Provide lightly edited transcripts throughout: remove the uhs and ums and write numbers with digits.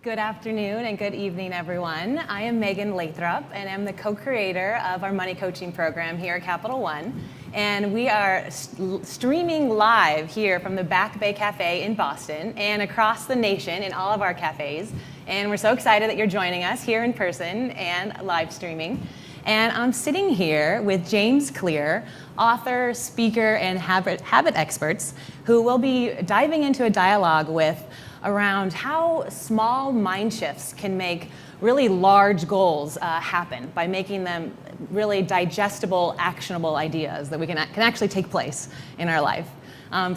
Good afternoon and good evening, everyone. I am Megan Lathrop, and I'm the co-creator of our money coaching program here at Capital One. And we are streaming live here from the Back Bay Cafe in Boston and across the nation in all of our cafes. And we're so excited that you're joining us here in person and live streaming. And I'm sitting here with James Clear, author, speaker, and habit experts, who will be diving into a dialogue with around how small mind shifts can make really large goals happen by making them really digestible, actionable ideas that we can actually take place in our life.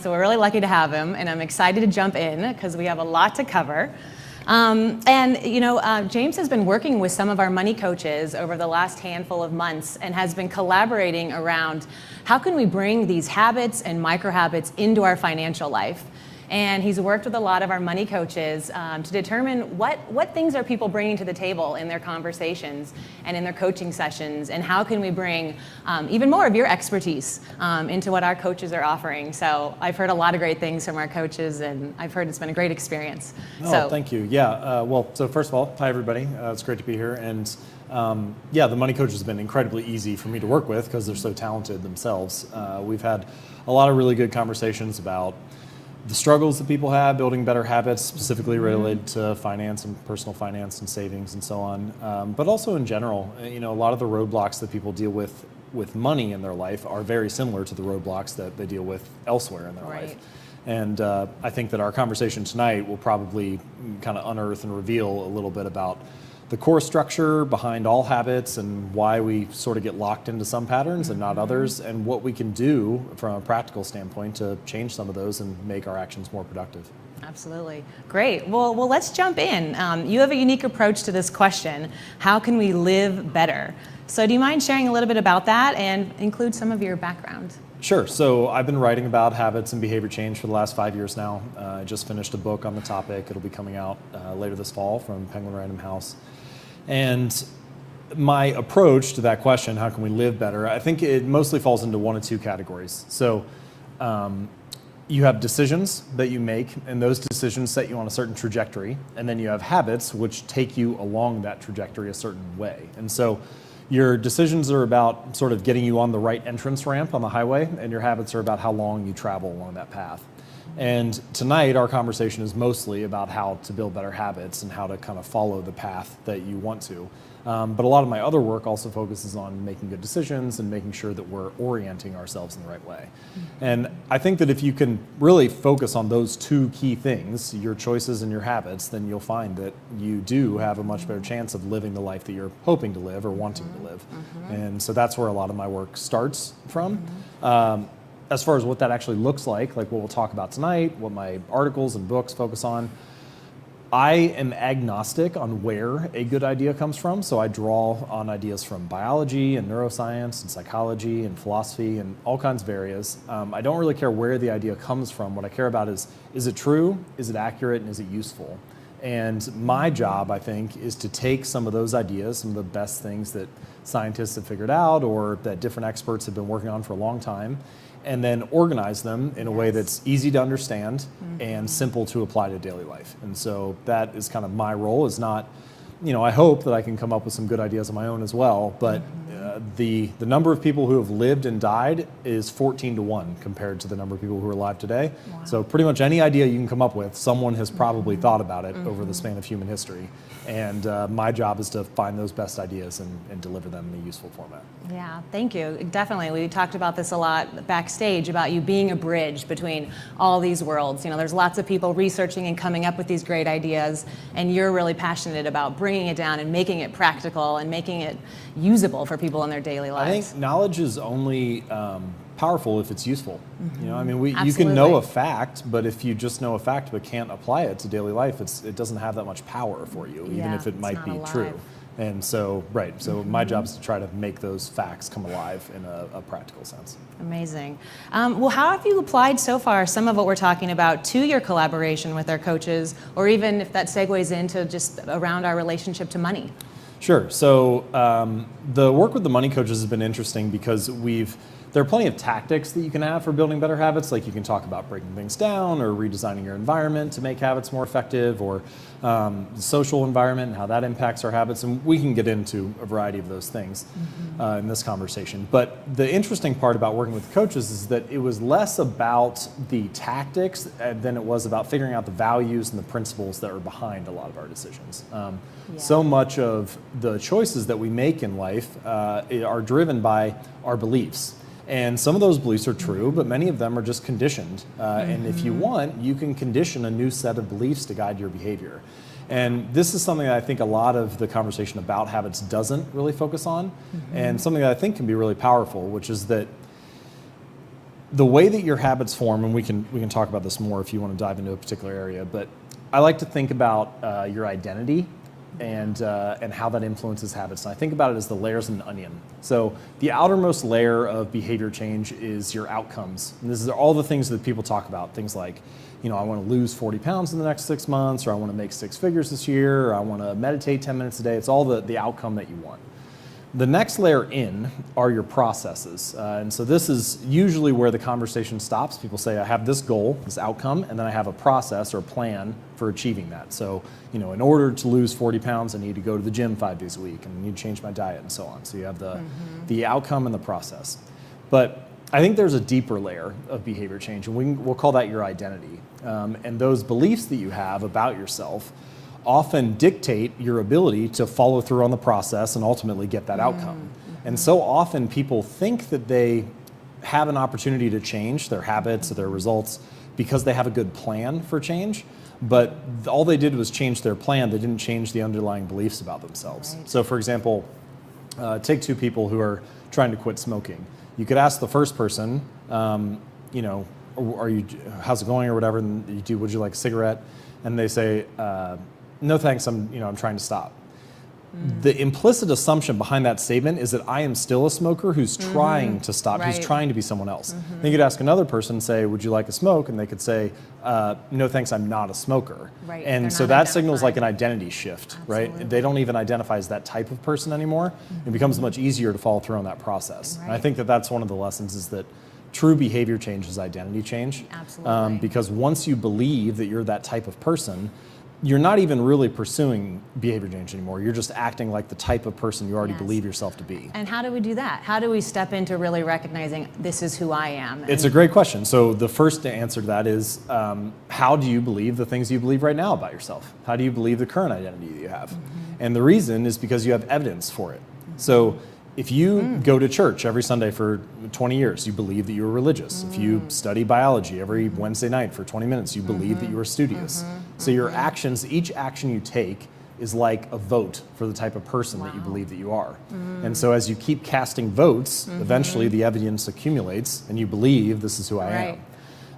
So we're really lucky to have him, and I'm excited to jump in because we have a lot to cover. James has been working with some of our money coaches over the last handful of months and has been collaborating around how can we bring these habits and micro habits into our financial life. And he's worked with a lot of our money coaches to determine what things are people bringing to the table in their conversations and in their coaching sessions, and how can we bring even more of your expertise into what our coaches are offering. So I've heard a lot of great things from our coaches, and I've heard it's been a great experience. Oh, thank you. Yeah, so first of all, hi everybody. It's great to be here. And the money coaches have been incredibly easy for me to work with because they're so talented themselves. We've had a lot of really good conversations about the struggles that people have building better habits, specifically related to finance and personal finance and savings and so on. But also in general, a lot of the roadblocks that people deal with money in their life are very similar to the roadblocks that they deal with elsewhere in their life. And I think that our conversation tonight will probably kind of unearth and reveal a little bit about the core structure behind all habits and why we sort of get locked into some patterns and not others, and what we can do from a practical standpoint to change some of those and make our actions more productive. Absolutely. Great. Well, let's jump in. You have a unique approach to this question. How can we live better? So do you mind sharing a little bit about that and include some of your background? Sure. So I've been writing about habits and behavior change for the last 5 years now. I just finished a book on the topic. It'll be coming out later this fall from Penguin Random House. And my approach to that question, how can we live better, I think it mostly falls into one of two categories. So you have decisions that you make, and those decisions set you on a certain trajectory, and then you have habits which take you along that trajectory a certain way. And so your decisions are about sort of getting you on the right entrance ramp on the highway, and your habits are about how long you travel along that path. And tonight, our conversation is mostly about how to build better habits and how to kind of follow the path that you want to. But a lot of my other work also focuses on making good decisions and making sure that we're orienting ourselves in the right way. And I think that if you can really focus on those two key things, your choices and your habits, then you'll find that you do have a much better chance of living the life that you're hoping to live or wanting to live. And so that's where a lot of my work starts from. As far as what that actually looks like what we'll talk about tonight, what my articles and books focus on, I am agnostic on where a good idea comes from. So I draw on ideas from biology and neuroscience and psychology and philosophy and all kinds of areas. I don't really care where the idea comes from. What I care about is it true, is it accurate, and is it useful? And my job, I think, is to take some of those ideas, some of the best things that scientists have figured out or that different experts have been working on for a long time, and then organize them in a way that's easy to understand and simple to apply to daily life. And so that is kind of my role, is not, I hope that I can come up with some good ideas of my own as well, but the number of people who have lived and died is 14 to 1 compared to the number of people who are alive today. Wow. So pretty much any idea you can come up with, someone has probably thought about it over the span of human history. And my job is to find those best ideas and deliver them in a useful format. Yeah, thank you. Definitely. We talked about this a lot backstage, about you being a bridge between all these worlds. There's lots of people researching and coming up with these great ideas, and you're really passionate about bringing it down and making it practical and making it usable for people in their daily lives. I think knowledge is only powerful if it's useful. You can know a fact, but if you just know a fact but can't apply it to daily life, it doesn't have that much power for you, even if it might be true. And so, my job is to try to make those facts come alive in a practical sense. Amazing. Well, how have you applied so far some of what we're talking about to your collaboration with our coaches, or even if that segues into just around our relationship to money? Sure. So the work with the money coaches has been interesting because we've there are plenty of tactics that you can have for building better habits. Like you can talk about breaking things down or redesigning your environment to make habits more effective, or the social environment and how that impacts our habits. And we can get into a variety of those things in this conversation. But the interesting part about working with coaches is that it was less about the tactics than it was about figuring out the values and the principles that are behind a lot of our decisions. So much of the choices that we make in life are driven by our beliefs. And some of those beliefs are true, but many of them are just conditioned. And if you want, you can condition a new set of beliefs to guide your behavior. And this is something that I think a lot of the conversation about habits doesn't really focus on, and something that I think can be really powerful, which is that the way that your habits form, and we can talk about this more if you want to dive into a particular area, but I like to think about your identity and how that influences habits. And I think about it as the layers in an onion. So the outermost layer of behavior change is your outcomes. And this is all the things that people talk about. Things like, I want to lose 40 pounds in the next 6 months, or I want to make 6 figures this year, or I want to meditate 10 minutes a day. It's all the outcome that you want. The next layer in are your processes. And so this is usually where the conversation stops. People say, I have this goal, this outcome, and then I have a process or a plan for achieving that. So, in order to lose 40 pounds, I need to go to the gym 5 days a week, and I need to change my diet and so on. So you have the outcome and the process. But I think there's a deeper layer of behavior change, and we'll call that your identity. And those beliefs that you have about yourself often dictate your ability to follow through on the process and ultimately get that outcome. And so often people think that they have an opportunity to change their habits or their results because they have a good plan for change, but all they did was change their plan. They didn't change the underlying beliefs about themselves. Right. So for example, take 2 people who are trying to quit smoking. You could ask the first person, how's it going or whatever, and would you like a cigarette? And they say, no thanks, I'm trying to stop. The implicit assumption behind that statement is that I am still a smoker who's trying to stop, who's trying to be someone else. Then you could ask another person, say, would you like a smoke? And they could say, no thanks, I'm not a smoker. Right. And so that signals like an identity shift, right? They don't even identify as that type of person anymore. It becomes much easier to follow through on that process. Right. And I think that that's one of the lessons, is that true behavior change is identity change. Absolutely. Because once you believe that you're that type of person, you're not even really pursuing behavior change anymore. You're just acting like the type of person you already believe yourself to be. And how do we do that? How do we step into really recognizing this is who I am? It's a great question. So the first answer to that is, how do you believe the things you believe right now about yourself? How do you believe the current identity that you have? And the reason is because you have evidence for it. So if you go to church every Sunday for 20 years, you believe that you are religious. If you study biology every Wednesday night for 20 minutes, you believe that you are studious. So your actions, each action you take is like a vote for the type of person that you believe that you are. And so as you keep casting votes, eventually the evidence accumulates and you believe this is who I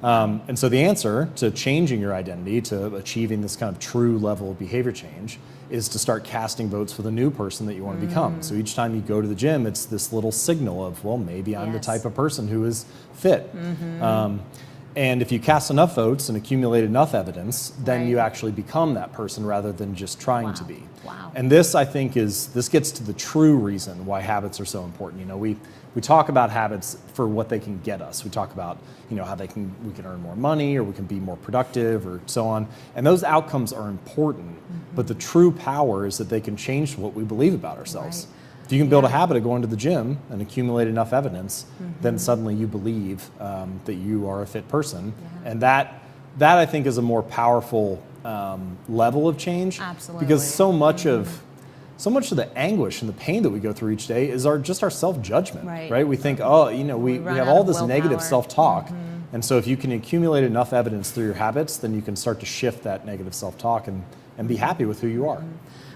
am. And so the answer to changing your identity, to achieving this kind of true level of behavior change, is to start casting votes for the new person that you want to become. So each time you go to the gym, it's this little signal of, well, maybe I'm the type of person who is fit. And if you cast enough votes and accumulate enough evidence, then you actually become that person rather than just trying to be. And this, I think, this gets to the true reason why habits are so important. We talk about habits for what they can get us. We talk about, how we can earn more money, or we can be more productive, or so on. And those outcomes are important, but the true power is that they can change what we believe about ourselves. If you can build a habit of going to the gym and accumulate enough evidence, then suddenly you believe that you are a fit person. And that I think is a more powerful level of change. Absolutely. Because so much of the anguish and the pain that we go through each day is our self-judgment, right? We think, we have all this negative self-talk. And so if you can accumulate enough evidence through your habits, then you can start to shift that negative self-talk and be happy with who you are.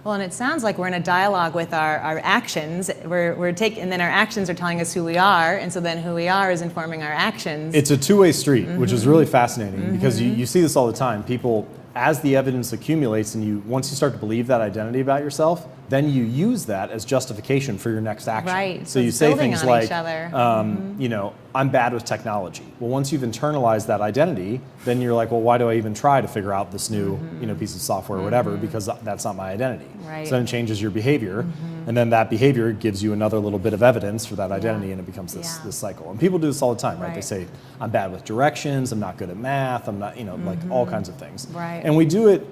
Well, and it sounds like we're in a dialogue with our actions. And then our actions are telling us who we are, and so then who we are is informing our actions. It's a two-way street, which is really fascinating because you see this all the time. People, as the evidence accumulates, and once you start to believe that identity about yourself, then you use that as justification for your next action. Right. So you say things like, I'm I'm bad with technology. Well, once you've internalized that identity, then you're like, well, why do I even try to figure out this new piece of software or whatever, because that's not my identity. Right. So then it changes your behavior, and then that behavior gives you another little bit of evidence for that identity, and it becomes this cycle. And people do this all the time, right? They say, I'm bad with directions, I'm not good at math, I'm not, like all kinds of things. Right. And we do it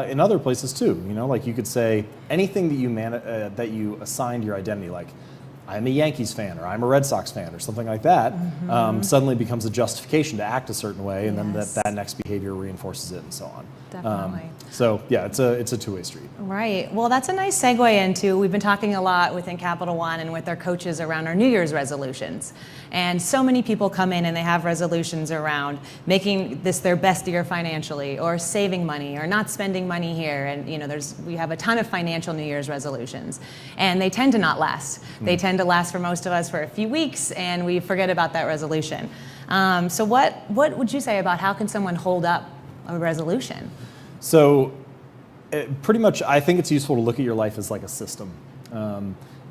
in other places too, like you could say anything that that you assigned your identity, like I'm a Yankees fan or I'm a Red Sox fan or something like that, suddenly becomes a justification to act a certain way, and then that next behavior reinforces it and so on. Definitely. So yeah, it's a two-way street. Right. Well, that's a nice segue into, we've been talking a lot within Capital One and with our coaches around our New Year's resolutions. And so many people come in and they have resolutions around making this their best year financially, or saving money, or not spending money here. And we have a ton of financial New Year's resolutions, and they tend to not last. They tend to last for most of us for a few weeks, and we forget about that resolution. So what would you say about how can someone hold up a resolution? So pretty much, I think it's useful to look at your life as like a system.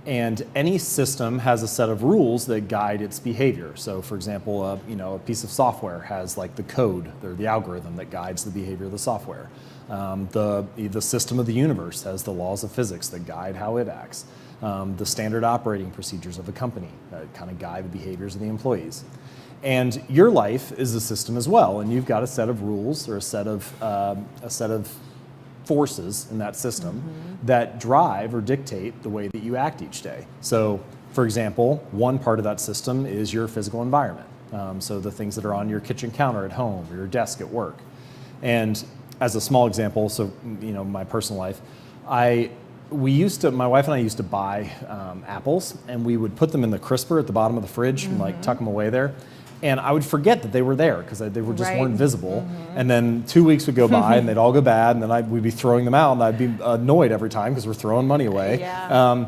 And any system has a set of rules that guide its behavior. So for example, a piece of software has like the code or the algorithm that guides the behavior of the software. The system of the universe has the laws of physics that guide how it acts. The standard operating procedures of a company that kind of guide the behaviors of the employees. And your life is a system as well, and you've got a set of rules or a set of forces in that system that drive or dictate the way that you act each day. So, for example, one part of that system is your physical environment. So the things that are on your kitchen counter at home or your desk at work. And as a small example, so my personal life, my wife and I used to buy apples, and we would put them in the crisper at the bottom of the fridge and like tuck them away there. And I would forget that they were there because they were just weren't visible. And then 2 weeks would go by and they'd all go bad, and then we'd be throwing them out, and I'd be annoyed every time because we're throwing money away. Yeah.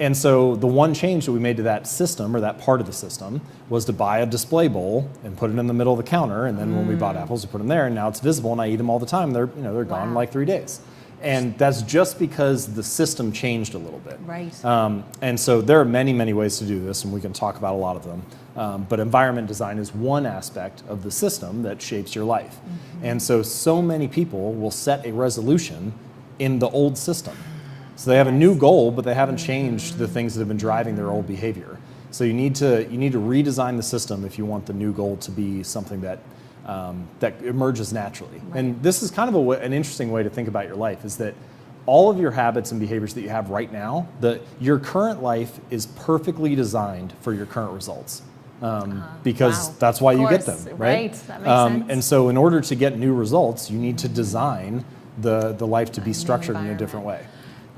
And so the one change that we made to that system, or that part of the system, was to buy a display bowl and put it in the middle of the counter. And then when we bought apples, we put them there, and now it's visible, and I eat them all the time. They're gone in like 3 days. And that's just because the system changed a little bit. Right. And so there are many, many ways to do this, and we can talk about a lot of them. But environment design is one aspect of the system that shapes your life. And so many people will set a resolution in the old system. So they have a new goal, but they haven't changed the things that have been driving their old behavior. So you need to redesign the system if you want the new goal to be something that emerges naturally. Right. And this is kind of an interesting way to think about your life, is that all of your habits and behaviors that you have right now, your current life is perfectly designed for your current results. Because that's why you get them, right? That makes sense. And so in order to get new results, you need to design the life to be structured in a different way.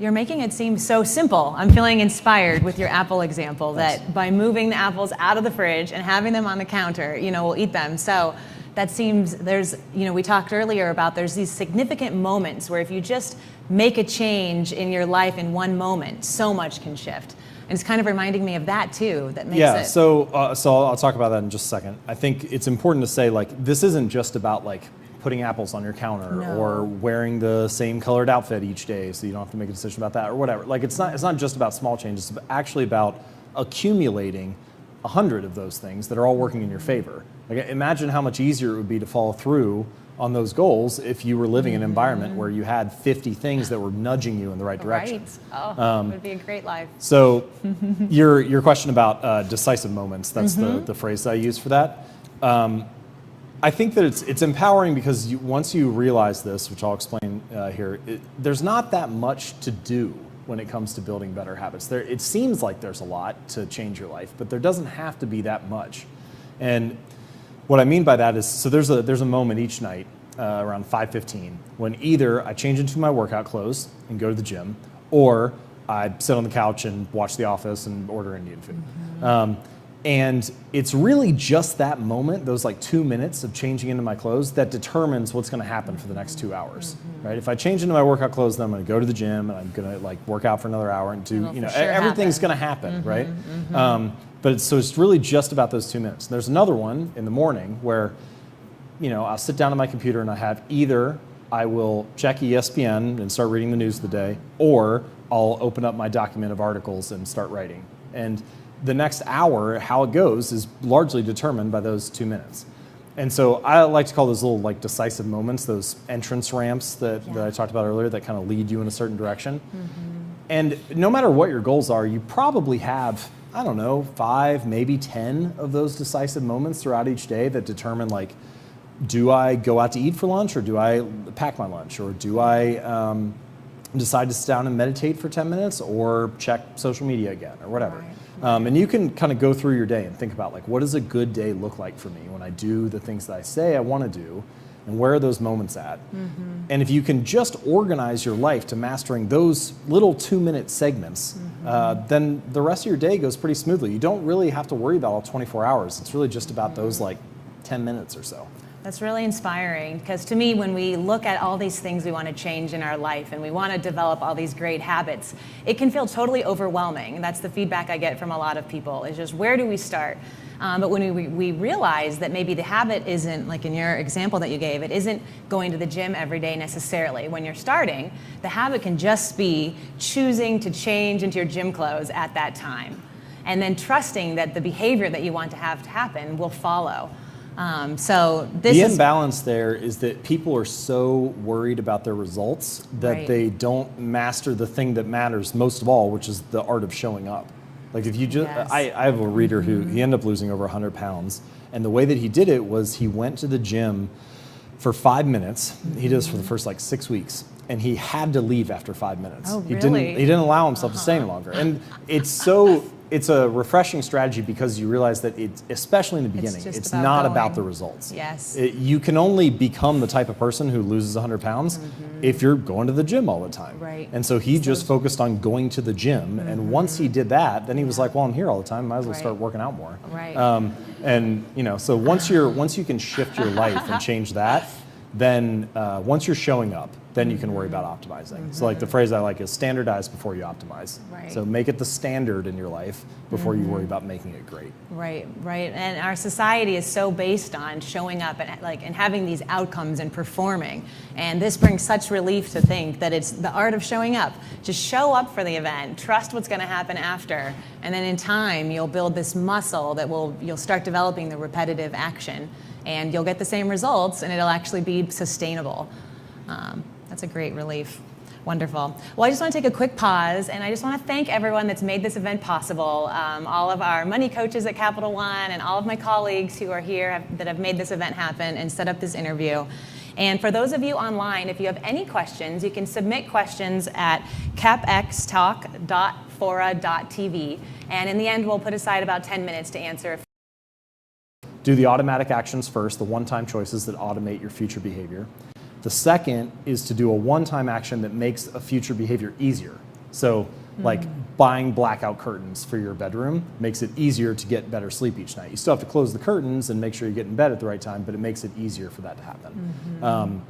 You're making it seem so simple. I'm feeling inspired with your apple example, that by moving the apples out of the fridge and having them on the counter, we'll eat them. So that seems, we talked earlier about there's these significant moments where if you just make a change in your life in one moment, so much can shift. And it's kind of reminding me of that too, that makes it. Yeah, so I'll talk about that in just a second. I think it's important to say, this isn't just about putting apples on your counter or wearing the same colored outfit each day so you don't have to make a decision about that or whatever. It's not just about small changes, it's actually about accumulating 100 of those things that are all working in your favor. Imagine how much easier it would be to follow through on those goals if you were living in an environment where you had 50 things that were nudging you in the right direction. Right. Oh, it would be a great life. So your question about decisive moments, that's the phrase that I use for that. I think that it's empowering because once you realize this, which I'll explain here, there's not that much to do when it comes to building better habits. It seems like there's a lot to change your life, but there doesn't have to be that much. And what I mean by that is, so there's a moment each night around 5:15 when either I change into my workout clothes and go to the gym, or I sit on the couch and watch The Office and order Indian food. And it's really just that moment, those 2 minutes of changing into my clothes, that determines what's going to happen for the next 2 hours, right? If I change into my workout clothes, then I'm going to go to the gym and I'm going to work out for another hour and do, everything's going to happen, right? But it's really just about those 2 minutes. There's another one in the morning where, I'll sit down on my computer and I have either I will check ESPN and start reading the news of the day, or I'll open up my document of articles and start writing. And the next hour, how it goes, is largely determined by those 2 minutes. And so I like to call those little like decisive moments, those entrance ramps that I talked about earlier that kind of lead you in a certain direction. And no matter what your goals are, you probably have, I don't know, 5, maybe 10 of those decisive moments throughout each day that determine like, do I go out to eat for lunch, or do I pack my lunch, or do I decide to sit down and meditate for 10 minutes, or check social media again, or whatever. Right. And you can kind of go through your day and think about like, what does a good day look like for me when I do the things that I say I want to do, and where are those moments at? And if you can just organize your life to mastering those little 2-minute segments, then the rest of your day goes pretty smoothly. You don't really have to worry about all 24 hours. It's really just about those like 10 minutes or so. That's really inspiring, because to me, when we look at all these things we want to change in our life and we want to develop all these great habits, it can feel totally overwhelming. That's the feedback I get from a lot of people, is just, where do we start? But when we realize that maybe the habit isn't, like in your example that you gave, it isn't going to the gym every day necessarily. When you're starting, the habit can just be choosing to change into your gym clothes at that time, and then trusting that the behavior that you want to have to happen will follow. So this the imbalance there is that people are so worried about their results that they don't master the thing that matters most of all, which is the art of showing up. Like if you just, I have a reader who he ended up losing over 100 pounds, and the way that he did it was he went to the gym for 5 minutes. He did this for the first like 6 weeks, and he had to leave after 5 minutes. Oh, He really? didn't allow himself to stay any longer, and it's a refreshing strategy, because you realize that especially in the beginning, just it's about not going. about the results. Yes. You can only become the type of person who loses 100 pounds if you're going to the gym all the time. Right. And so he just focused on going to the gym, and once he did that, then he was like, well, I'm here all the time, might as well start working out more. Right. And so once you can shift your life and change that, then once you're showing up, then you can worry about optimizing. So like the phrase I like is standardize before you optimize. Right. So make it the standard in your life before you worry about making it great. Right. And our society is so based on showing up and having these outcomes and performing. And this brings such relief to think that it's the art of showing up. Just show up for the event, trust what's going to happen after, and then in time you'll build this muscle that you'll start developing the repetitive action, and you'll get the same results, and it'll actually be sustainable. That's a great relief. Wonderful. Well, I just want to take a quick pause, and I just want to thank everyone that's made this event possible. All of our money coaches at Capital One, and all of my colleagues who are here that have made this event happen and set up this interview. And for those of you online, if you have any questions, you can submit questions at capxtalk.fora.tv. And in the end, we'll put aside about 10 minutes to answer. Do the automatic actions first, the one-time choices that automate your future behavior. The second is to do a one-time action that makes a future behavior easier. So like buying blackout curtains for your bedroom makes it easier to get better sleep each night. You still have to close the curtains and make sure you get in bed at the right time, but it makes it easier for that to happen.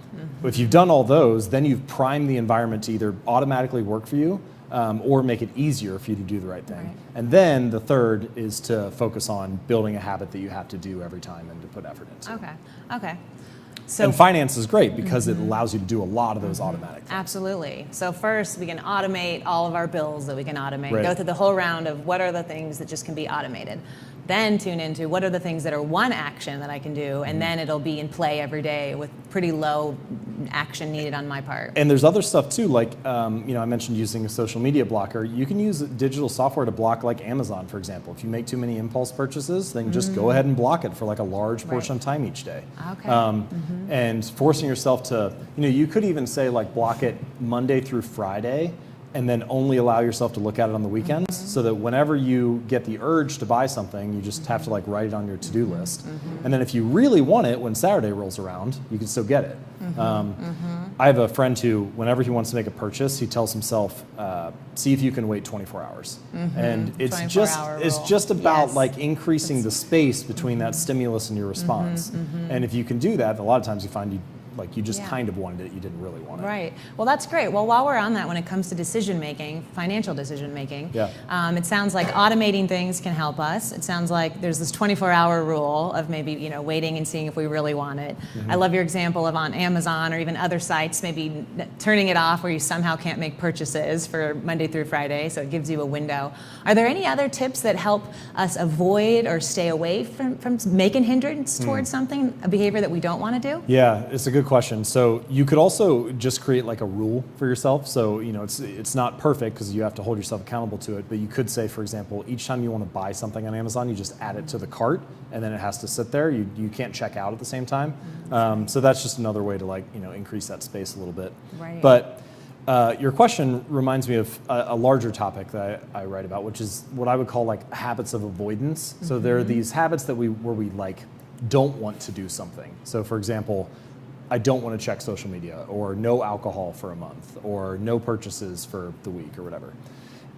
If you've done all those, then you've primed the environment to either automatically work for you or make it easier for you to do the right thing. Right. And then the third is to focus on building a habit that you have to do every time and to put effort into. Okay. So, and finance is great because it allows you to do a lot of those automatic things. Absolutely. So first, we can automate all of our bills that we can automate. Right. Go through the whole round of what are the things that just can be automated. Then tune into what are the things that are one action that I can do, and then it'll be in play every day with pretty low action needed on my part. And there's other stuff too, like I mentioned using a social media blocker. You can use digital software to block, like Amazon, for example. If you make too many impulse purchases, then just go ahead and block it for like a large portion of time each day. Okay. And forcing yourself to, you could even say like block it Monday through Friday, and then only allow yourself to look at it on the weekends, so that whenever you get the urge to buy something, you just have to like write it on your to-do list. And then if you really want it, when Saturday rolls around, you can still get it. I have a friend who, whenever he wants to make a purchase, he tells himself, see if you can wait 24 hours. And it's just about like increasing the space between that stimulus and your response. And if you can do that, a lot of times you find like you just Yeah. kind of wanted it, you didn't really want it. Right. Well, that's great. Well, while we're on that, when it comes to decision making, financial decision making, it sounds like automating things can help us. It sounds like there's this 24-hour rule of maybe, you know, waiting and seeing if we really want it. I love your example of on Amazon or even other sites, maybe turning it off where you somehow can't make purchases for Monday through Friday, so it gives you a window. Are there any other tips that help us avoid or stay away from making hindrance towards something, a behavior that we don't want to do? Yeah, it's a good question. So you could also just create like a rule for yourself. So, you know, it's not perfect because you have to hold yourself accountable to it, but you could say, for example, each time you want to buy something on Amazon, you just add it to the cart and then it has to sit there. You can't check out at the same time. So that's just another way to, like, you know, increase that space a little bit. Right. But your question reminds me of a larger topic that I write about, which is what I would call like habits of avoidance. So there are these habits that where we like don't want to do something. So for example, I don't want to check social media, or no alcohol for a month, or no purchases for the week, or whatever.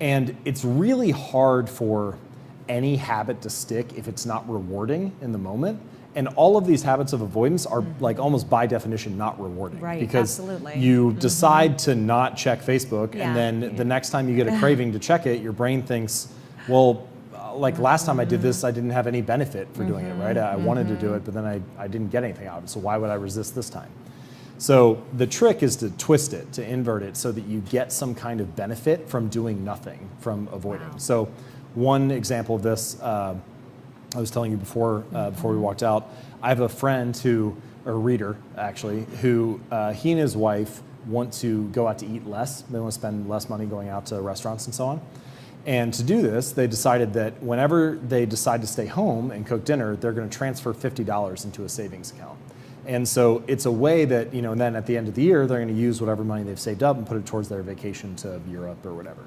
And it's really hard for any habit to stick if it's not rewarding in the moment. And all of these habits of avoidance are like almost by definition not rewarding. Right, because absolutely. you decide to not check Facebook, Yeah. and then the next time you get a craving to check it, your brain thinks, well, like last time I did this, I didn't have any benefit for doing it, right? I wanted to do it, but then I didn't get anything out of it, so why would I resist this time? So the trick is to twist it, to invert it, so that you get some kind of benefit from doing nothing, from avoiding. Wow. So one example of this, I was telling you before we walked out, I have a friend a reader actually, who he and his wife want to go out to eat less. They want to spend less money going out to restaurants and so on. And to do this, they decided that whenever they decide to stay home and cook dinner, they're going to transfer $50 into a savings account. And so it's a way that, you know, and then at the end of the year, they're going to use whatever money they've saved up and put it towards their vacation to Europe or whatever.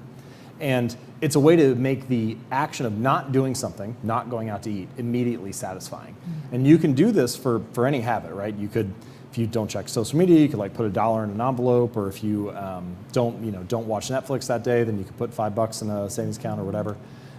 And it's a way to make the action of not doing something, not going out to eat, immediately satisfying. And you can do this for any habit, right? You could, if you don't check social media, you could like put $1 in an envelope, or if you don't watch Netflix that day, then you could put $5 in a savings account or whatever,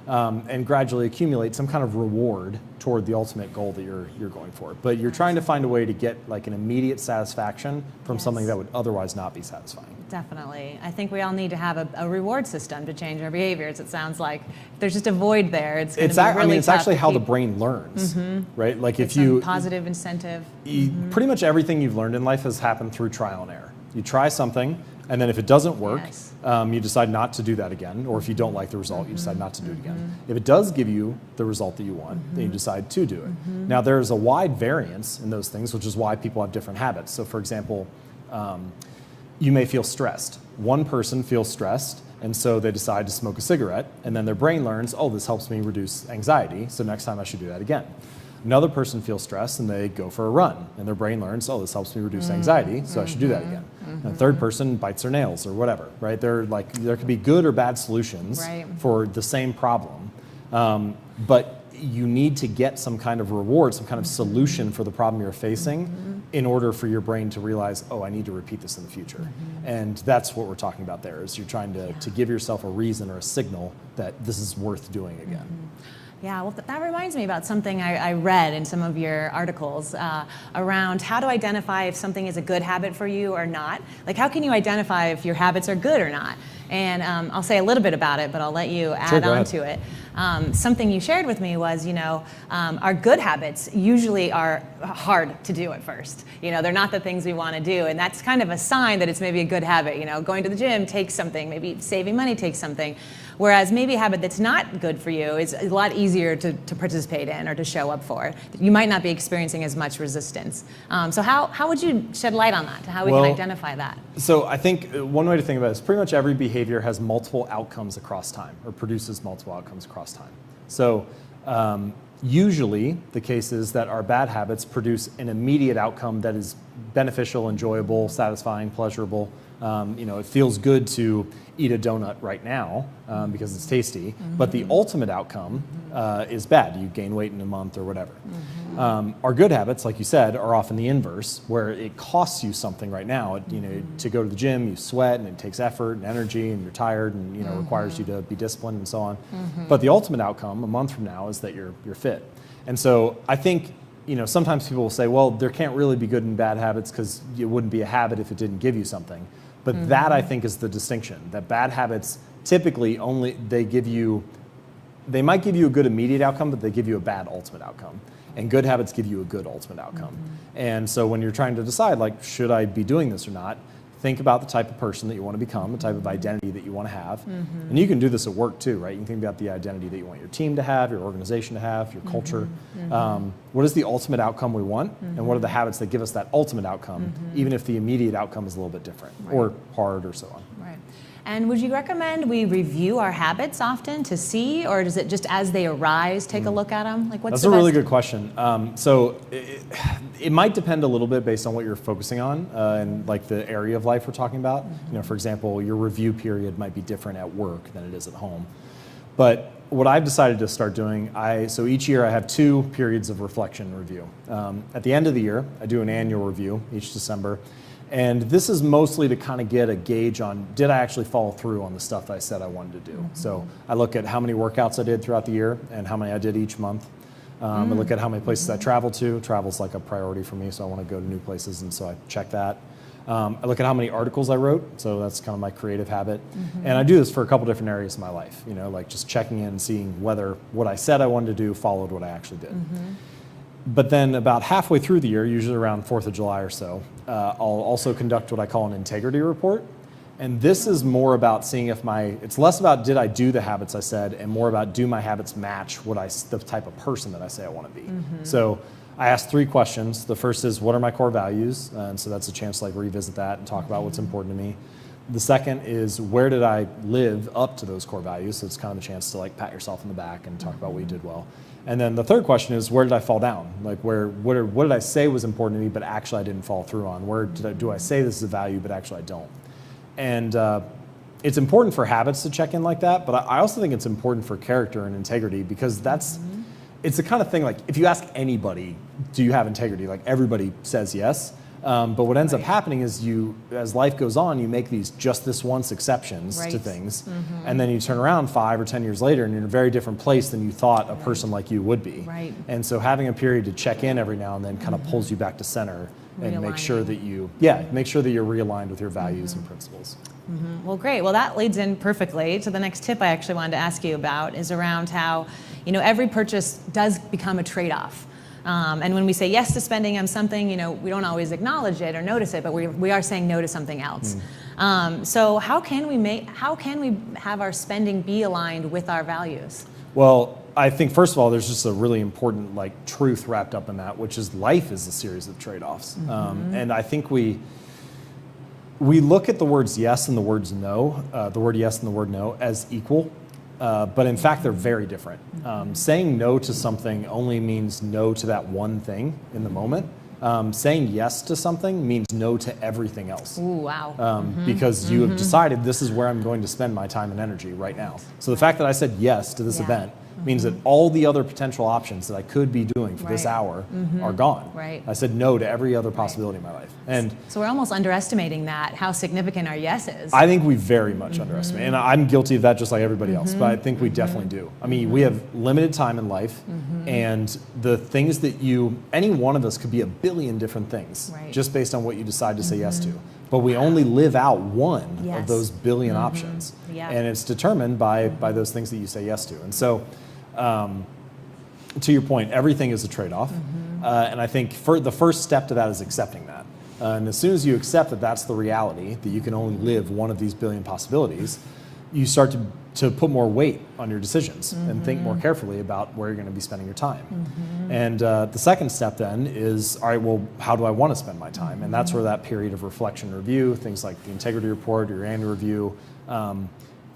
and gradually accumulate some kind of reward toward the ultimate goal that you're going for. But you're trying to find a way to get like an immediate satisfaction from something that would otherwise not be satisfying. Definitely. I think we all need to have a reward system to change our behaviors. It sounds like if there's just a void there, it's going to be really tough. I mean, it's actually how the brain learns, right? Like if you positive incentive. Pretty much everything you've learned in life has happened through trial and error. You try something, and then if it doesn't work, you decide not to do that again. Or if you don't like the result, you decide not to do it again. If it does give you the result that you want, then you decide to do it. Now, there's a wide variance in those things, which is why people have different habits. So for example, you may feel stressed. One person feels stressed, and so they decide to smoke a cigarette, and then their brain learns, oh, this helps me reduce anxiety, so next time I should do that again. Another person feels stressed, and they go for a run, and their brain learns, oh, this helps me reduce anxiety, so I should do that again. And a third person bites their nails or whatever, right? There could be good or bad solutions for the same problem, but you need to get some kind of reward, some kind of solution for the problem you're facing in order for your brain to realize, oh, I need to repeat this in the future. And that's what we're talking about there, is you're trying to give yourself a reason or a signal that this is worth doing again. Yeah, well, that reminds me about something I read in some of your articles around how to identify if something is a good habit for you or not. Like, how can you identify if your habits are good or not? And I'll say a little bit about it, but I'll let you add on to it. Something you shared with me was, our good habits usually are hard to do at first. They're not the things we want to do, and that's kind of a sign that it's maybe a good habit. Going to the gym takes something, maybe saving money takes something. Whereas maybe a habit that's not good for you is a lot easier to participate in or to show up for. You might not be experiencing as much resistance. So how would you shed light on that, to how we can identify that? So I think one way to think about it is pretty much every behavior has multiple outcomes across time, or produces multiple outcomes across time. So usually the case is that our bad habits produce an immediate outcome that is beneficial, enjoyable, satisfying, pleasurable. It feels good to eat a donut right now because it's tasty, but the ultimate outcome is bad. You gain weight in a month or whatever. Our good habits, like you said, are often the inverse, where it costs you something right now. To go to the gym, you sweat, and it takes effort and energy, and you're tired, and requires you to be disciplined and so on. But the ultimate outcome a month from now is that you're fit. And so I think sometimes people will say, well, there can't really be good and bad habits because it wouldn't be a habit if it didn't give you something. But that, I think, is the distinction, that bad habits typically they might give you a good immediate outcome, but they give you a bad ultimate outcome. And good habits give you a good ultimate outcome. And so when you're trying to decide, like, should I be doing this or not, think about the type of person that you want to become, the type of identity that you want to have. And you can do this at work too, right? You can think about the identity that you want your team to have, your organization to have, your culture. What is the ultimate outcome we want? And what are the habits that give us that ultimate outcome, even if the immediate outcome is a little bit different or hard or so on. Right. And would you recommend we review our habits often to see, or does it just as they arise, take a look at them? Like, what's That's a really good question. So it might depend a little bit based on what you're focusing on and like the area of life we're talking about. For example, your review period might be different at work than it is at home. But what I've decided to start doing, so each year I have 2 periods of reflection and review. At the end of the year, I do an annual review each December. And this is mostly to kind of get a gauge on, did I actually follow through on the stuff that I said I wanted to do? So I look at how many workouts I did throughout the year and how many I did each month. I look at how many places I traveled to. Travel's like a priority for me, so I want to go to new places, and so I check that. I look at how many articles I wrote, so that's kind of my creative habit. And I do this for a couple different areas of my life, like just checking in and seeing whether what I said I wanted to do followed what I actually did. But then about halfway through the year, usually around 4th of July or so, I'll also conduct what I call an integrity report. And this is more about seeing if it's less about did I do the habits I said and more about do my habits match the type of person that I say I want to be. So I asked 3 questions. The first is, what are my core values? And so that's a chance to like revisit that and talk about what's important to me. The second is, where did I live up to those core values? So it's kind of a chance to like pat yourself in the back and talk about what you did well. And then the third question is, where did I fall down? Like what did I say was important to me, but actually I didn't follow through on? Where do I say this is a value, but actually I don't? And it's important for habits to check in like that, but I also think it's important for character and integrity, because it's the kind of thing, like if you ask anybody, do you have integrity? Like everybody says yes. But what ends up happening is as life goes on, you make these just this once exceptions to things, and then you turn around 5 or 10 years later and you're in a very different place than you thought a person like you would be. Right. And so having a period to check in every now and then kind of pulls you back to center and make sure that you're realigned with your values and principles. Well, great. Well, that leads in perfectly to the next tip I actually wanted to ask you about, is around how, every purchase does become a trade-off. And when we say yes to spending on something, we don't always acknowledge it or notice it, but we are saying no to something else. So how can we have our spending be aligned with our values? Well, I think first of all, there's just a really important truth wrapped up in that, which is life is a series of trade-offs. And I think we look at the words yes and the words no, the word yes and the word no, as equal. But in fact, they're very different. Saying no to something only means no to that one thing in the moment. Saying yes to something means no to everything else. Ooh, wow. Because you have decided this is where I'm going to spend my time and energy right now. So the fact that I said yes to this event means that all the other potential options that I could be doing for this hour are gone. Right. I said no to every other possibility in my life. And so we're almost underestimating how significant our yes is. I think we very much underestimate, and I'm guilty of that just like everybody else, but I think we definitely do. I mean, we have limited time in life, and the things that any one of us could be a billion different things, just based on what you decide to say yes to. But we only live out one of those billion options, and it's determined by those things that you say yes to. And so, to your point, everything is a trade-off, and I think the first step to that is accepting that. And as soon as you accept that that's the reality, that you can only live one of these billion possibilities, you start to put more weight on your decisions and think more carefully about where you're going to be spending your time. And the second step then is, all right, well, how do I want to spend my time? And that's where that period of reflection review, things like the integrity report, your annual review,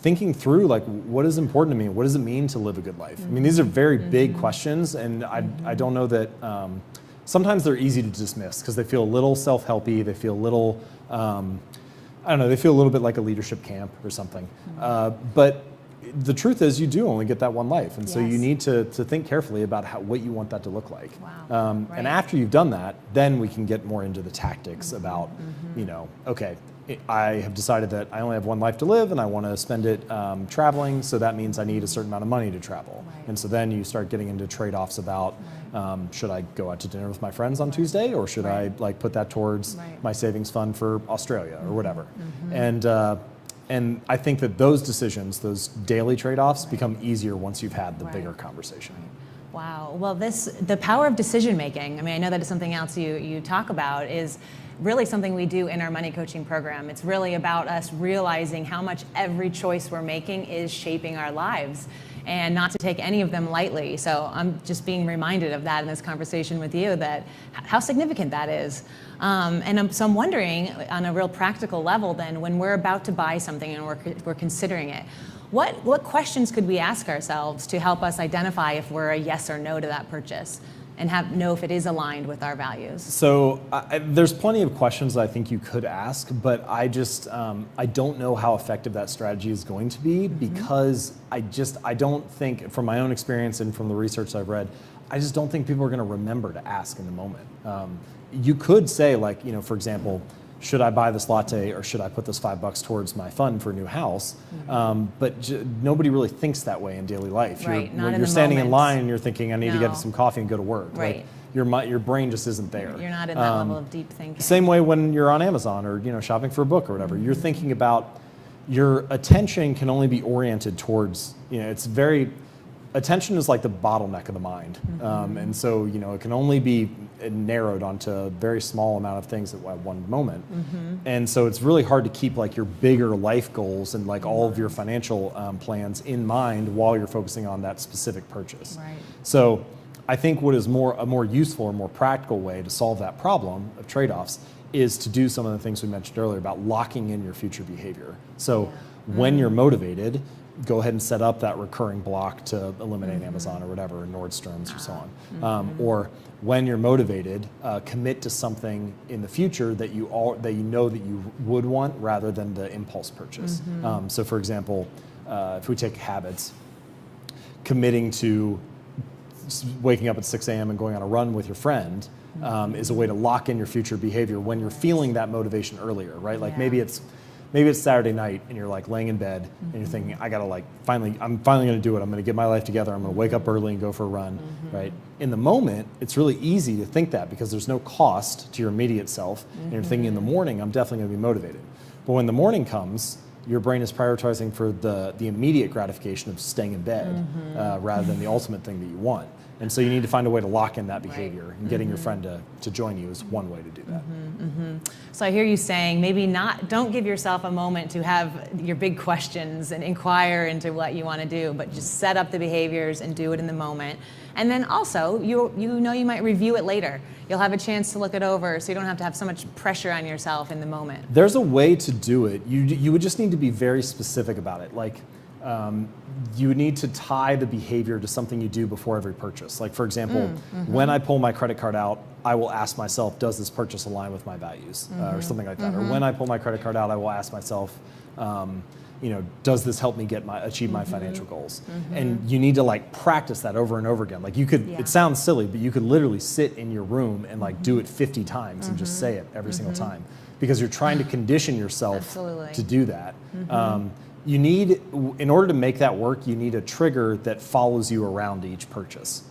thinking through what is important to me? What does it mean to live a good life? I mean, these are very big questions, and I don't know that sometimes they're easy to dismiss because they feel a little self-helpy, they feel a little, they feel a little bit like a leadership camp or something. But the truth is you do only get that one life. And so you Yes. need to think carefully about what you want that to look like. Wow. And Right. after you've done that, then we can get more into the tactics about, okay, I have decided that I only have one life to live and I want to spend it traveling, so that means I need a certain amount of money to travel. Right. And so then you start getting into trade-offs about, should I go out to dinner with my friends on Tuesday, or should I like put that towards Right. my savings fund for Australia or whatever? And I think that those decisions, those daily trade-offs, become easier once you've had the bigger conversation. Wow. Well, the power of decision making, I mean, I know that is something else you talk about, is really something we do in our money coaching program. It's really about us realizing how much every choice we're making is shaping our lives, and not to take any of them lightly. So I'm just being reminded of that in this conversation with you, that how significant that is. So I'm wondering, on a real practical level then, when we're about to buy something and we're considering it, what questions could we ask ourselves to help us identify if we're a yes or no to that purchase, and know if it is aligned with our values? So there's plenty of questions that I think you could ask, but I just I don't know how effective that strategy is going to be, because I don't think, from my own experience and from the research I've read, I just don't think people are going to remember to ask in the moment. You could say, like, for example, should I buy this latte or should I put this $5 towards my fund for a new house? But nobody really thinks that way in daily life. Right, not When in you're the standing in moment. line and you're thinking, I need to No. get some coffee and go to work. Right. Like, your brain just isn't there. You're not in that level of deep thinking. Same way when you're on Amazon or shopping for a book or whatever. You're thinking about, your attention can only be oriented towards, attention is like the bottleneck of the mind. And so, it can only be narrowed onto a very small amount of things at one moment. And so it's really hard to keep like your bigger life goals and like all of your financial plans in mind while you're focusing on that specific purchase. Right. So I think what is a more useful or more practical way to solve that problem of trade-offs is to do some of the things we mentioned earlier about locking in your future behavior. So when you're motivated, go ahead and set up that recurring block to eliminate Amazon or whatever, Nordstrom's or so on. Or when you're motivated, commit to something in the future that you know that you would want, rather than the impulse purchase. So for example, if we take habits, committing to waking up at 6 a.m. and going on a run with your friend is a way to lock in your future behavior when you're feeling that motivation earlier, right? Like maybe it's Saturday night and you're like laying in bed and you're thinking, I'm finally going to do it. I'm going to get my life together. I'm going to wake up early and go for a run, right? In the moment, it's really easy to think that because there's no cost to your immediate self. And you're thinking, in the morning, I'm definitely going to be motivated. But when the morning comes, your brain is prioritizing for the immediate gratification of staying in bed rather than the ultimate thing that you want. And so you need to find a way to lock in that behavior, and getting your friend to join you is one way to do that. So I hear you saying don't give yourself a moment to have your big questions and inquire into what you want to do, but just set up the behaviors and do it in the moment. And then also, you might review it later. You'll have a chance to look it over, so you don't have to have so much pressure on yourself in the moment. There's a way to do it. You would just need to be very specific about it. Like, you need to tie the behavior to something you do before every purchase. Like, for example, when I pull my credit card out, I will ask myself, does this purchase align with my values? Or something like that. Or when I pull my credit card out, I will ask myself, does this help me achieve my financial goals? And you need to like practice that over and over again. Like it sounds silly, but you could literally sit in your room and like do it 50 times and just say it every single time, because you're trying to condition yourself to do that. In order to make that work, you need a trigger that follows you around each purchase,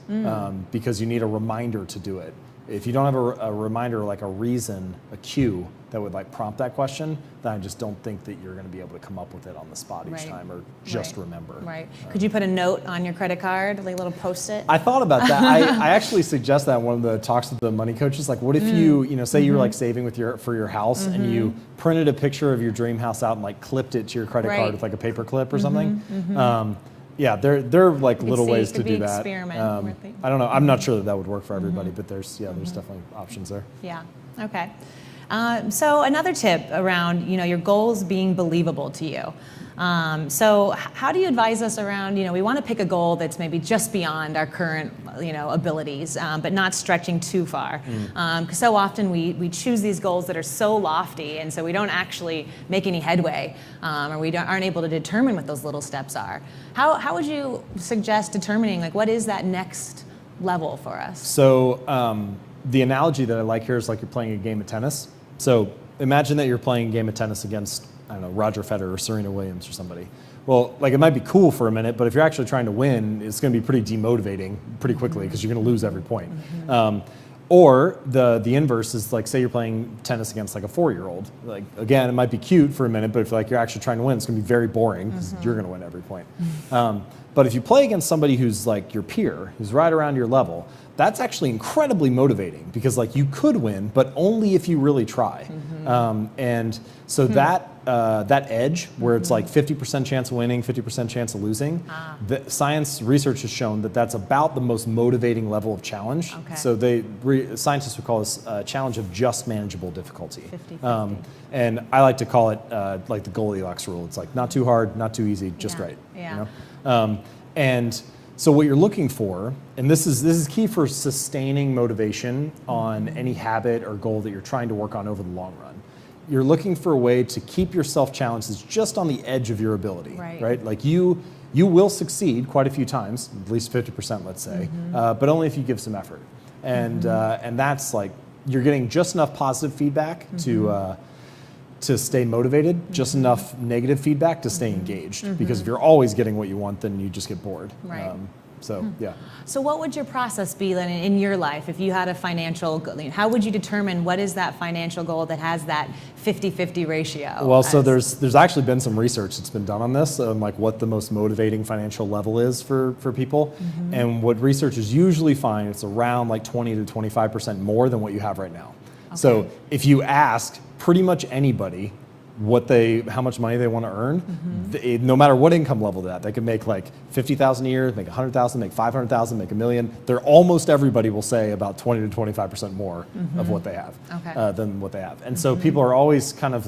because you need a reminder to do it. If you don't have a reminder, like a reason, a cue that would like prompt that question, then I just don't think that you're going to be able to come up with it on the spot each time, or just remember. Right. Could you put a note on your credit card, like a little post-it? I thought about that. I actually suggest that in one of the talks with the money coaches. Like, what if you say you were like saving for your house and you printed a picture of your dream house out and like clipped it to your credit card with like a paper clip or something. Yeah, they're like little ways to do that. Experiment. I don't know. I'm not sure that would work for everybody, but there's definitely options there. Yeah. Okay. So another tip around your goals being believable to you. So how do you advise us around, we want to pick a goal that's maybe just beyond our current, abilities, but not stretching too far. Because so often we choose these goals that are so lofty, and so we don't actually make any headway, or we aren't able to determine what those little steps are. How would you suggest determining, what is that next level for us? So the analogy that I like here is like you're playing a game of tennis. So imagine that you're playing a game of tennis against, I don't know, Roger Federer or Serena Williams or somebody. Well, it might be cool for a minute, but if you're actually trying to win, it's going to be pretty demotivating pretty quickly because you're going to lose every point. Or the inverse is say you're playing tennis against a 4-year-old. Again, it might be cute for a minute, but if you're actually trying to win, it's going to be very boring because you're going to win every point. But if you play against somebody who's your peer, who's right around your level, that's actually incredibly motivating because you could win, but only if you really try. And so that edge where it's 50% chance of winning, 50% chance of losing, the science research has shown that that's about the most motivating level of challenge. Okay. So scientists would call this a challenge of just manageable difficulty. 50-50. And I like to call it the Goldilocks rule. It's not too hard, not too easy, just right. Yeah. And so what you're looking for, and this is key for sustaining motivation on any habit or goal that you're trying to work on over the long run. You're looking for a way to keep yourself challenged that's just on the edge of your ability, right? You will succeed quite a few times, at least 50%, let's say, but only if you give some effort. And that's you're getting just enough positive feedback to stay motivated, just enough negative feedback to stay engaged. Because if you're always getting what you want, then you just get bored. Right. Yeah. So what would your process be then in your life if you had a financial goal? How would you determine what is that financial goal that has that 50-50 ratio? Well, so there's actually been some research that's been done on this, on what the most motivating financial level is for people. And what researchers usually find, it's around 20 to 25% more than what you have right now. Okay. So if you ask pretty much anybody how much money they want to earn, no matter what income level they could make $50,000 a year, make $100,000, make $500,000, make $1 million. Almost everybody will say about 20 to 25% more of what they have than what they have. And so people are always kind of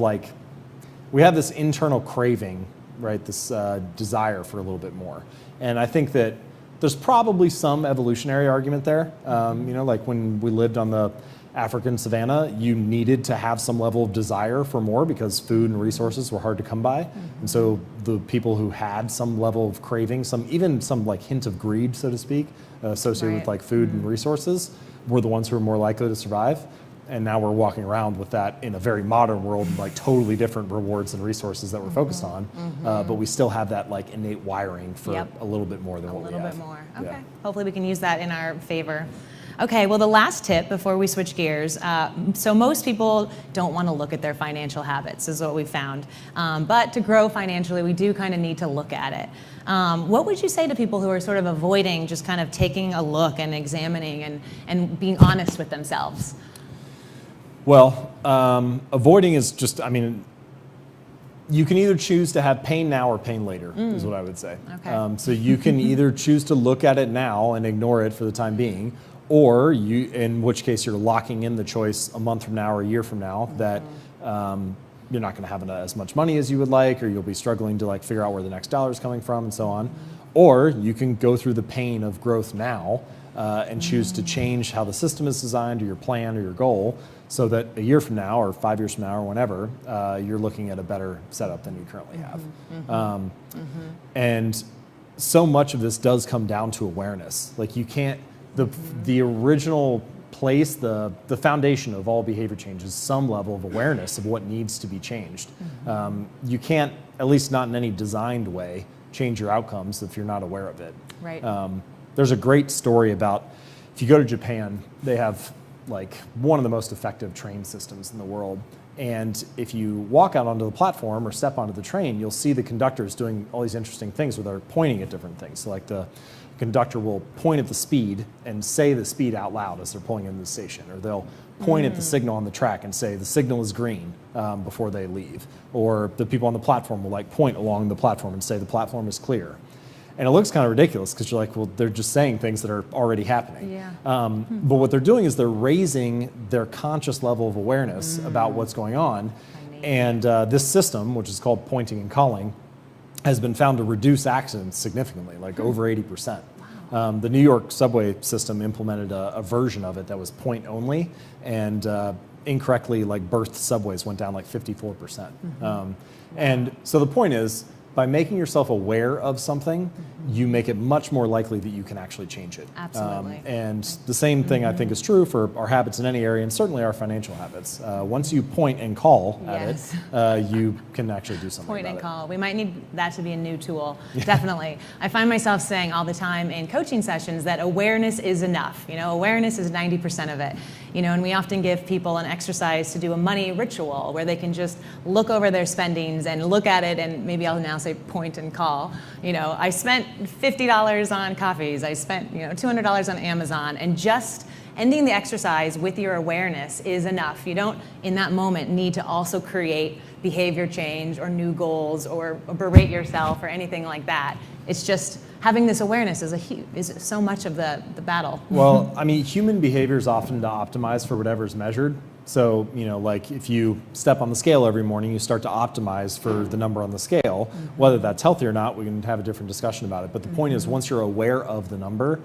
we have this internal craving, right? This desire for a little bit more. And I think that there's probably some evolutionary argument there. When we lived on the African savanna, you needed to have some level of desire for more because food and resources were hard to come by. And so the people who had some level of craving, even some hint of greed, so to speak, associated with food and resources, were the ones who were more likely to survive. And now we're walking around with that in a very modern world, totally different rewards and resources that we're focused on. But we still have that innate wiring for a little bit more than what we have. A little bit more. Okay. Yeah. Hopefully we can use that in our favor. Okay, well, the last tip before we switch gears, so most people don't want to look at their financial habits, is what we found. But to grow financially, we do kind of need to look at it. What would you say to people who are sort of avoiding just kind of taking a look and examining and being honest with themselves? Well, avoiding is just, you can either choose to have pain now or pain later, is what I would say. Okay. So you can either choose to look at it now and ignore it for the time being, or in which case you're locking in the choice a month from now or a year from now that you're not going to have as much money as you would like, or you'll be struggling to figure out where the next dollar is coming from and so on. Or you can go through the pain of growth now and choose to change how the system is designed or your plan or your goal so that a year from now or 5 years from now or whenever, you're looking at a better setup than you currently have. And so much of this does come down to awareness. You can't, the original place, the foundation of all behavior change is some level of awareness of what needs to be changed. You can't, at least not in any designed way, change your outcomes if you're not aware of it. Right. There's a great story about, if you go to Japan, they have one of the most effective train systems in the world. And if you walk out onto the platform or step onto the train, you'll see the conductors doing all these interesting things where they're pointing at different things. So the conductor will point at the speed and say the speed out loud as they're pulling into the station, or they'll point at the signal on the track and say the signal is green before they leave. Or the people on the platform will point along the platform and say the platform is clear. And it looks kind of ridiculous because you're well, they're just saying things that are already happening. Yeah. But what they're doing is they're raising their conscious level of awareness about what's going on. And this system, which is called pointing and calling, has been found to reduce accidents significantly, like over 80%. The New York subway system implemented a version of it that was point only, and incorrectly like berthed subways went down like 54%. And so the point is, by making yourself aware of something, you make it much more likely that you can actually change it. Absolutely. And the same thing I think is true for our habits in any area, and certainly our financial habits. Once you point and call at it, you can actually do something Point about and it. call. We might need that to be a new tool, definitely. I find myself saying all the time in coaching sessions that awareness is enough. You know, awareness is 90% of it. You know, and we often give people an exercise to do a money ritual where they can just look over their spendings and look at it, and maybe I'll now say point and call. You know, I spent $50 on coffees, I spent, you know, $200 on Amazon, and just ending the exercise with your awareness is enough. You don't, in that moment, need to also create behavior change or new goals or berate yourself or anything like that. It's just having this awareness is so much of the battle. Well, I mean, human behavior is often to optimize for whatever's measured. So, you know, like if you step on the scale every morning, you start to optimize for the number on the scale. Whether that's healthy or not, we can have a different discussion about it. But the point is, once you're aware of the number,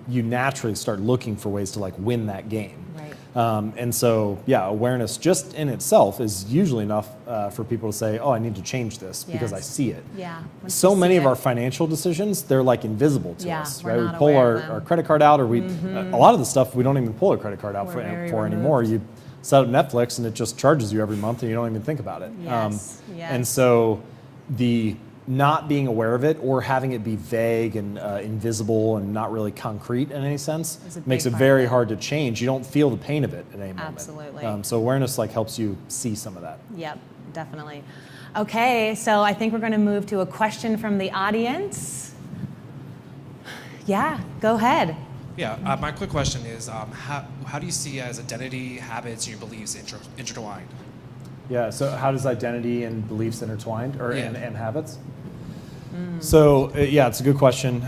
you naturally start looking for ways to like win that game. Right. And so, yeah, awareness just in itself is usually enough for people to say, oh, I need to change this because I see it. Yeah. So many of our financial decisions, they're like invisible to us, right? We pull our credit card out, or we, a lot of the stuff we don't even pull a credit card out for anymore. You set up Netflix and it just charges you every month and you don't even think about it. And so the not being aware of it or having it be vague and invisible and not really concrete in any sense makes it very hard to change. You don't feel the pain of it at any moment. Absolutely. So awareness like helps you see some of that. Yep, definitely. Okay, so I think we're going to move to a question from the audience. Yeah, go ahead. Yeah, my quick question is, how do you see as identity, habits, and your beliefs intertwined? Yeah, so how does identity and beliefs intertwined, or and habits? So yeah, it's a good question.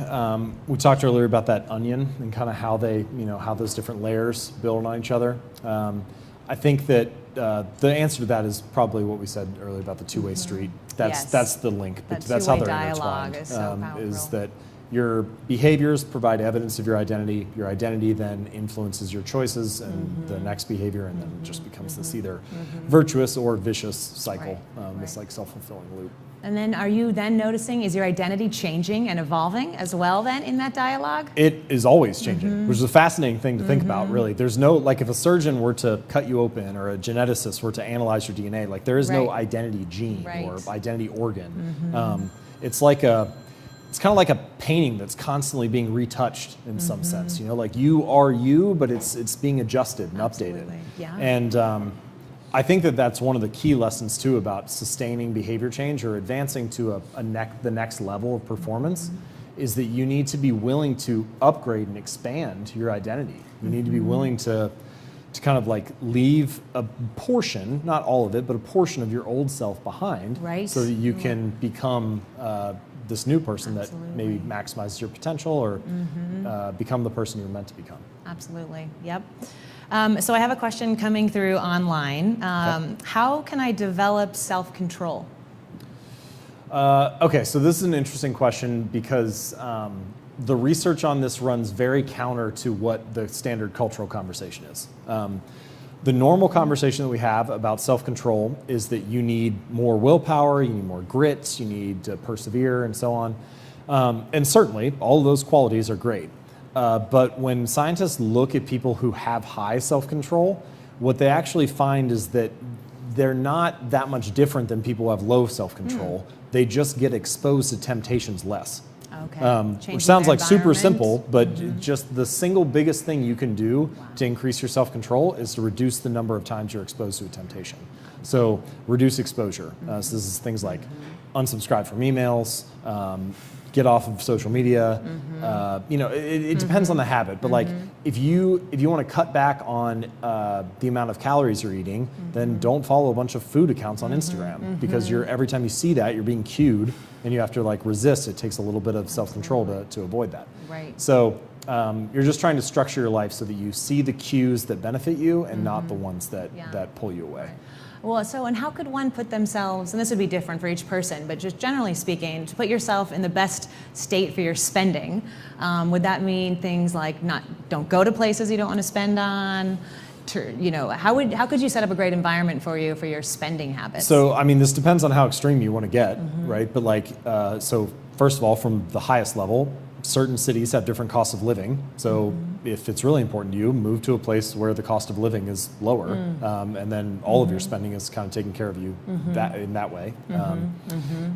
We talked earlier about that onion and kind of how they, you know, how those different layers build on each other. I think that the answer to that is probably what we said earlier about the two-way street. That's the link. That's how they're intertwined. Is so powerful. Is that your behaviors provide evidence of your identity. Your identity then influences your choices and the next behavior, and then it just becomes this either virtuous or vicious cycle, this like self-fulfilling loop. And then are you then noticing, is your identity changing and evolving as well then in that dialogue? It is always changing, which is a fascinating thing to think about, really. There's no, like if a surgeon were to cut you open or a geneticist were to analyze your DNA, like there is no identity gene or identity organ. It's like it's kind of like a painting that's constantly being retouched in some sense, you know, like you are you, but it's being adjusted and updated. And I think that that's one of the key lessons too about sustaining behavior change or advancing to the next level of performance is that you need to be willing to upgrade and expand your identity. You need to be willing to kind of like leave a portion, not all of it, but a portion of your old self behind so that you can become this new person that maybe maximizes your potential or become the person you're meant to become. Absolutely, yep. So I have a question coming through online. How can I develop self-control? Okay, so this is an interesting question because the research on this runs very counter to what the standard cultural conversation is. The normal conversation that we have about self-control is that you need more willpower, you need more grit, you need to persevere, and so on. And certainly, all of those qualities are great. But when scientists look at people who have high self-control, what they actually find is that they're not that much different than people who have low self-control. They just get exposed to temptations less. Which sounds like super simple, but just the single biggest thing you can do to increase your self-control is to reduce the number of times you're exposed to a temptation. So reduce exposure. So this is things like unsubscribe from emails, get off of social media. You know, it depends on the habit, but like if you want to cut back on the amount of calories you're eating, then don't follow a bunch of food accounts on Instagram because every time you see that, you're being cued and you have to like resist. It takes a little bit of self-control to avoid that. So you're just trying to structure your life so that you see the cues that benefit you and not the ones that pull you away. Well, so, and how could one put themselves, and this would be different for each person, but just generally speaking, to put yourself in the best state for your spending, would that mean things like don't go to places you don't want to spend on? How could you set up a great environment for your spending habits? So, I mean, this depends on how extreme you want to get, right? But like, so first of all, from the highest level, certain cities have different costs of living. So if it's really important to you, move to a place where the cost of living is lower, and then all of your spending is kind of taken care of you in that way.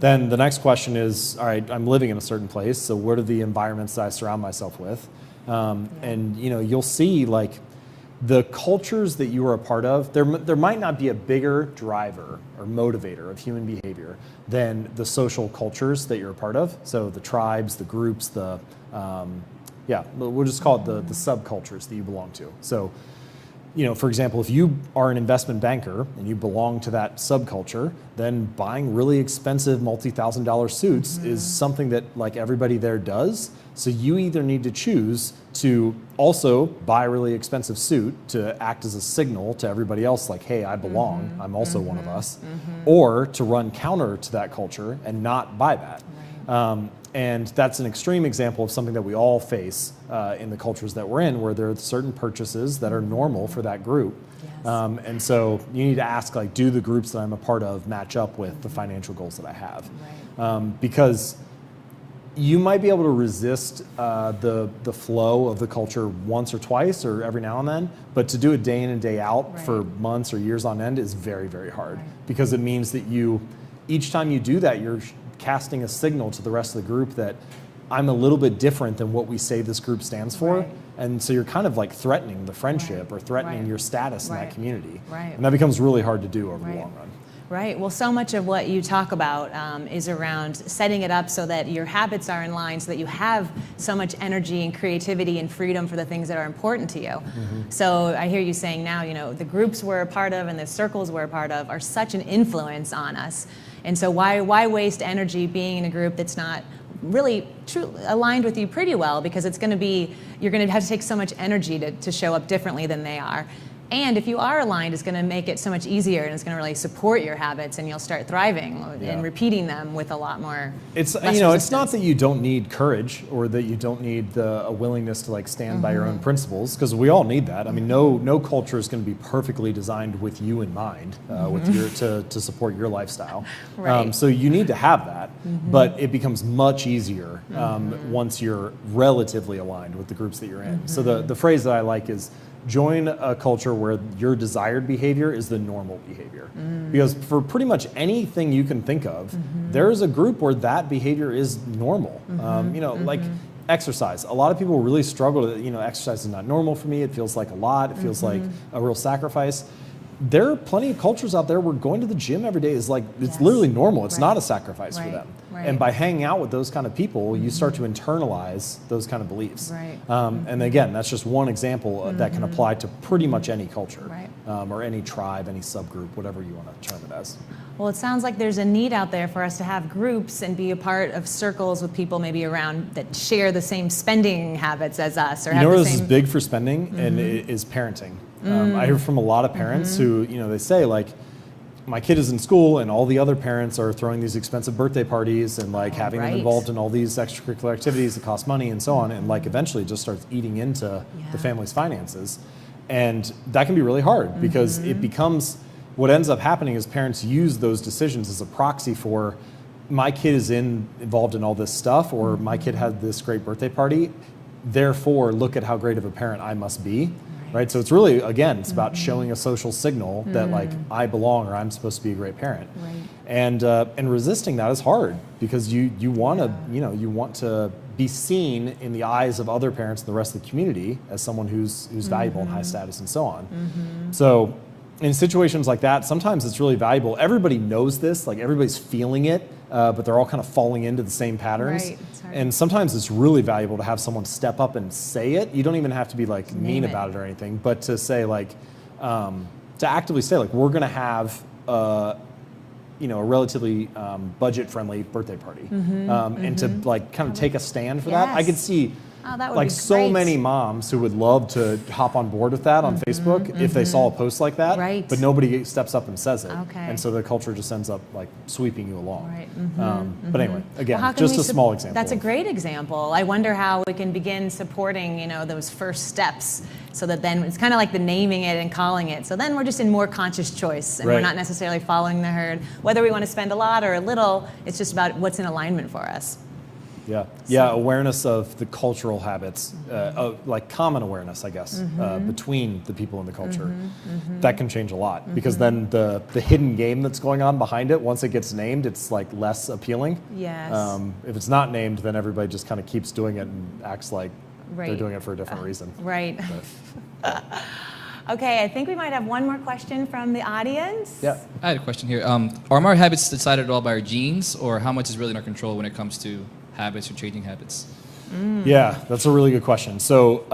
Then the next question is, all right, I'm living in a certain place, so what are the environments that I surround myself with? And you'll see like the cultures that you are a part of, there might not be a bigger driver or motivator of human behavior than the social cultures that you're a part of. So the tribes, the groups, we'll just call it the subcultures that you belong to. So, for example, if you are an investment banker and you belong to that subculture, then buying really expensive multi-$1,000 suits is something that like everybody there does. So you either need to choose to also buy a really expensive suit to act as a signal to everybody else like, hey, I belong, I'm also one of us, or to run counter to that culture and not buy that. Right. And that's an extreme example of something that we all face in the cultures that we're in, where there are certain purchases that are normal for that group. Yes. And so you need to ask, like, do the groups that I'm a part of match up with the financial goals that I have? Right. Because you might be able to resist the flow of the culture once or twice or every now and then, but to do it day in and day out for months or years on end is very, very hard, because it means that each time you do that, you're casting a signal to the rest of the group that I'm a little bit different than what we say this group stands for. Right. And so you're kind of like threatening the friendship or threatening your status in that community. Right. And that becomes really hard to do over the long run. Right. Well, so much of what you talk about is around setting it up so that your habits are in line, so that you have so much energy and creativity and freedom for the things that are important to you. So I hear you saying now, the groups we're a part of and the circles we're a part of are such an influence on us. And so why waste energy being in a group that's not really aligned with you pretty well, because you're going to have to take so much energy to show up differently than they are. And if you are aligned, it's going to make it so much easier, and it's going to really support your habits, and you'll start thriving and repeating them with a lot more. It's it's not that you don't need courage or that you don't need a willingness to like stand by your own principles, because we all need that. I mean, no culture is going to be perfectly designed with you in mind, with to support your lifestyle. Right. So you need to have that, but it becomes much easier once you're relatively aligned with the groups that you're in. So the phrase that I like is, join a culture where your desired behavior is the normal behavior. Because for pretty much anything you can think of, there is a group where that behavior is normal. Like exercise. A lot of people really struggle to, exercise is not normal for me. It feels like a lot. It feels like a real sacrifice. There are plenty of cultures out there where going to the gym every day is like, it's literally normal. It's not a sacrifice for them. And by hanging out with those kind of people, you start to internalize those kind of beliefs. And again, that's just one example that can apply to pretty much any culture, or any tribe, any subgroup, whatever you want to term it as. Well, it sounds like there's a need out there for us to have groups and be a part of circles with people maybe around that share the same spending habits as us. Or where this is big for spending and it is parenting. I hear from a lot of parents who, they say like, my kid is in school and all the other parents are throwing these expensive birthday parties and like having them involved in all these extracurricular activities that cost money and so on, and like eventually it just starts eating into the family's finances. And that can be really hard because it becomes, what ends up happening is parents use those decisions as a proxy for, my kid is involved in all this stuff, or my kid had this great birthday party, therefore look at how great of a parent I must be. Right, so it's really, again, it's about showing a social signal that like I belong or I'm supposed to be a great parent, and resisting that is hard because you want to be seen in the eyes of other parents and the rest of the community as someone who's valuable and high status and so on. So in situations like that, sometimes it's really valuable. Everybody knows this, like everybody's feeling it, but they're all kind of falling into the same patterns. And sometimes it's really valuable to have someone step up and say it. You don't even have to be like mean about it or anything, but to say like, to actively say like, we're going to have a relatively budget-friendly birthday party, and to like kind of take a stand for that. I could see Oh, that would like be so great. many moms who would love to hop on board with that on Facebook if they saw a post like that, Right. but nobody steps up and says it. Okay. And so the culture just ends up like sweeping you along. Right. But anyway, again, Well, how can just we a small example. That's a of- great example. I wonder how we can begin supporting, those first steps, so that then it's kind of like the naming it and calling it. So then we're just in more conscious choice, and we're Right. not necessarily following the herd. Whether we want to spend a lot or a little, it's just about what's in alignment for us. Yeah, awareness of the cultural habits, like common awareness, I guess, between the people in the culture. That can change a lot because then the hidden game that's going on behind it, once it gets named, it's like less appealing. Yes. If it's not named, then everybody just kind of keeps doing it and acts like they're Right. doing it for a different reason. Right. Okay, I think we might have one more question from the audience. Yeah. I had a question here. Are our habits decided at all by our genes, or how much is really in our control when it comes to habits or changing habits? Yeah, that's a really good question. So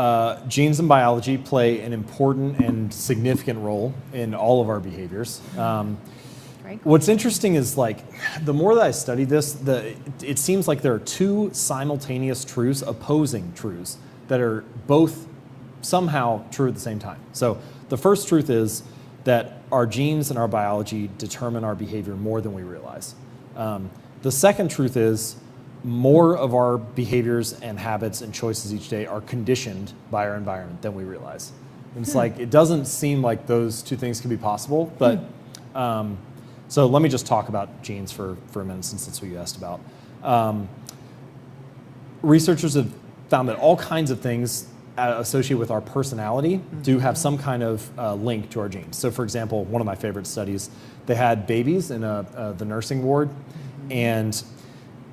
genes and biology play an important and significant role in all of our behaviors. Great. What's interesting is like the more that I study this, it seems like there are two simultaneous truths, opposing truths, that are both somehow true at the same time. So the first truth is that our genes and our biology determine our behavior more than we realize. The second truth is more of our behaviors and habits and choices each day are conditioned by our environment than we realize. And it's like, it doesn't seem like those two things can be possible, but so let me just talk about genes for a minute, since that's what you asked about. Researchers have found that all kinds of things associated with our personality do have some kind of link to our genes. So for example, one of my favorite studies, they had babies in the nursing ward, and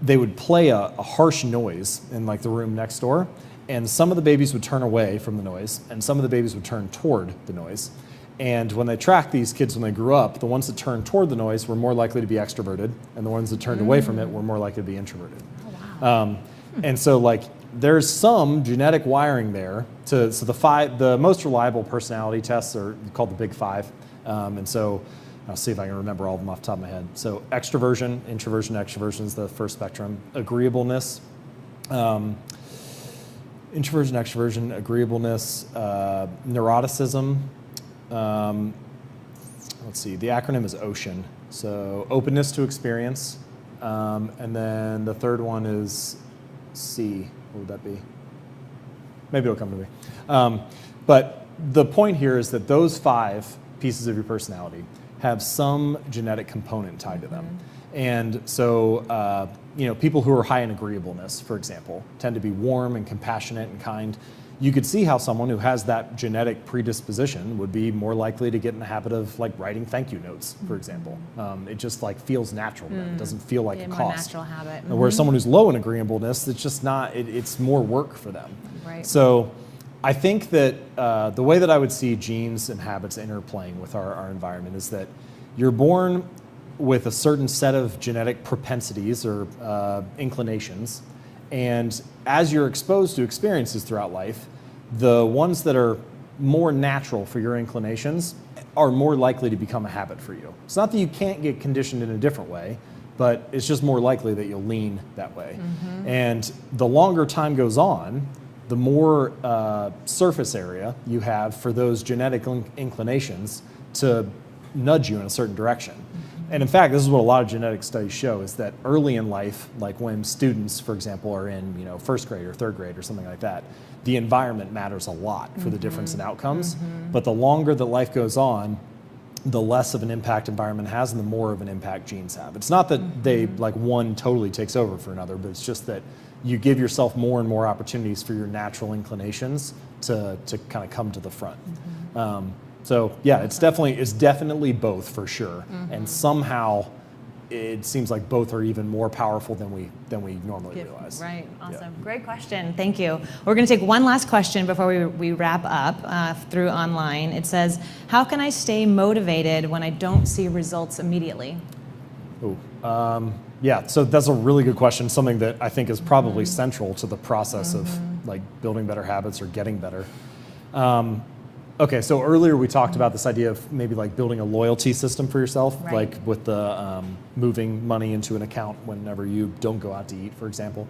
they would play a harsh noise in like the room next door, and some of the babies would turn away from the noise, and some of the babies would turn toward the noise. And when they tracked these kids when they grew up, the ones that turned toward the noise were more likely to be extroverted, and the ones that turned away from it were more likely to be introverted. Oh, wow. And so like there's some genetic wiring there. So the most reliable personality tests are called the Big Five. And so I'll see if I can remember all of them off the top of my head. So extroversion, introversion, extroversion is the first spectrum. Agreeableness, introversion, extroversion, agreeableness, neuroticism. Let's see, the acronym is OCEAN. So openness to experience. And then the third one is C. What would that be? Maybe it'll come to me. But the point here is that those 5 pieces of your personality have some genetic component tied to them. And so, people who are high in agreeableness, for example, tend to be warm and compassionate and kind. You could see how someone who has that genetic predisposition would be more likely to get in the habit of like writing thank you notes, for example. It just like feels natural to them. It doesn't feel like a More cost. natural habit. Whereas someone who's low in agreeableness, it's just not, it's more work for them. Right. So I think that the way that I would see genes and habits interplaying with our environment is that you're born with a certain set of genetic propensities or inclinations, and as you're exposed to experiences throughout life, the ones that are more natural for your inclinations are more likely to become a habit for you. It's not that you can't get conditioned in a different way, but it's just more likely that you'll lean that way. And the longer time goes on, the more surface area you have for those genetic inclinations to nudge you in a certain direction. And in fact, this is what a lot of genetic studies show, is that early in life, like when students, for example, are in first grade or third grade or something like that, the environment matters a lot for the difference in outcomes. But the longer that life goes on, the less of an impact environment has and the more of an impact genes have. It's not that they like one totally takes over for another, but it's just that you give yourself more and more opportunities for your natural inclinations to kind of come to the front. So yeah, it's definitely both for sure. And somehow it seems like both are even more powerful than we normally realize. Right, awesome. Yeah. Great question, thank you. We're gonna take one last question before we wrap up through online. It says, how can I stay motivated when I don't see results immediately? Yeah, so that's a really good question, something that I think is probably central to the process of like building better habits or getting better. Okay, so earlier we talked about this idea of maybe like building a loyalty system for yourself, Right. like with the moving money into an account whenever you don't go out to eat, for example.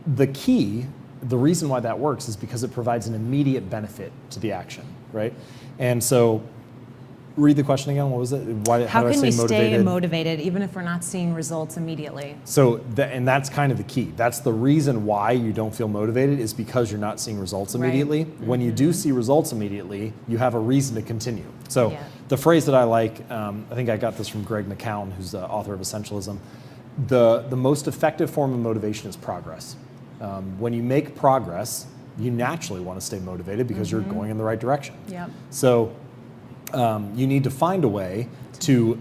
The key the reason why that works is because it provides an immediate benefit to the action, right? And so, read the question again. What was it? How can we stay motivated? motivated even if we're not seeing results immediately? So, and that's kind of the key. That's the reason why you don't feel motivated is because you're not seeing results immediately. Right. When you do see results immediately, you have a reason to continue. So, Yeah. the phrase that I like, I think I got this from Greg McCown, who's the author of Essentialism. The most effective form of motivation is progress. When you make progress, you naturally want to stay motivated because you're going in the right direction. Yep. So, you need to find a way to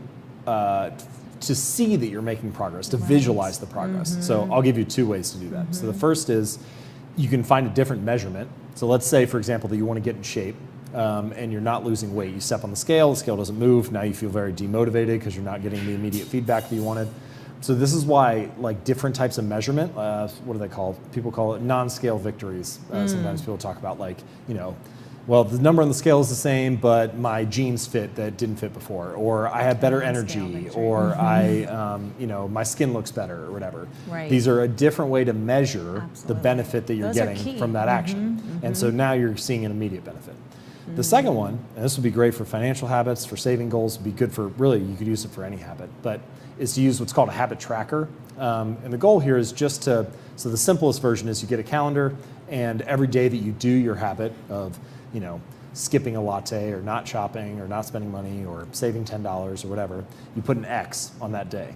see that you're making progress, to visualize the progress. So I'll give you 2 ways to do that. So the first is you can find a different measurement. So let's say, for example, that you want to get in shape and you're not losing weight. You step on the scale doesn't move. Now you feel very demotivated because you're not getting the immediate feedback that you wanted. So this is why, like, different types of measurement, what do they call? People call it non-scale victories. Sometimes people talk about, like, well, the number on the scale is the same, but my jeans fit that didn't fit before, or I have better energy, or my skin looks better, or whatever. Right. These are a different way to measure the Absolutely. benefit that you're Those are getting key. from that action. And so now you're seeing an immediate benefit. The second one, and this would be great for financial habits, for saving goals, would be good for, really, you could use it for any habit, but is to use what's called a habit tracker. And the goal here is just so the simplest version is you get a calendar, and every day that you do your habit of, skipping a latte or not shopping or not spending money or saving $10 or whatever, you put an X on that day.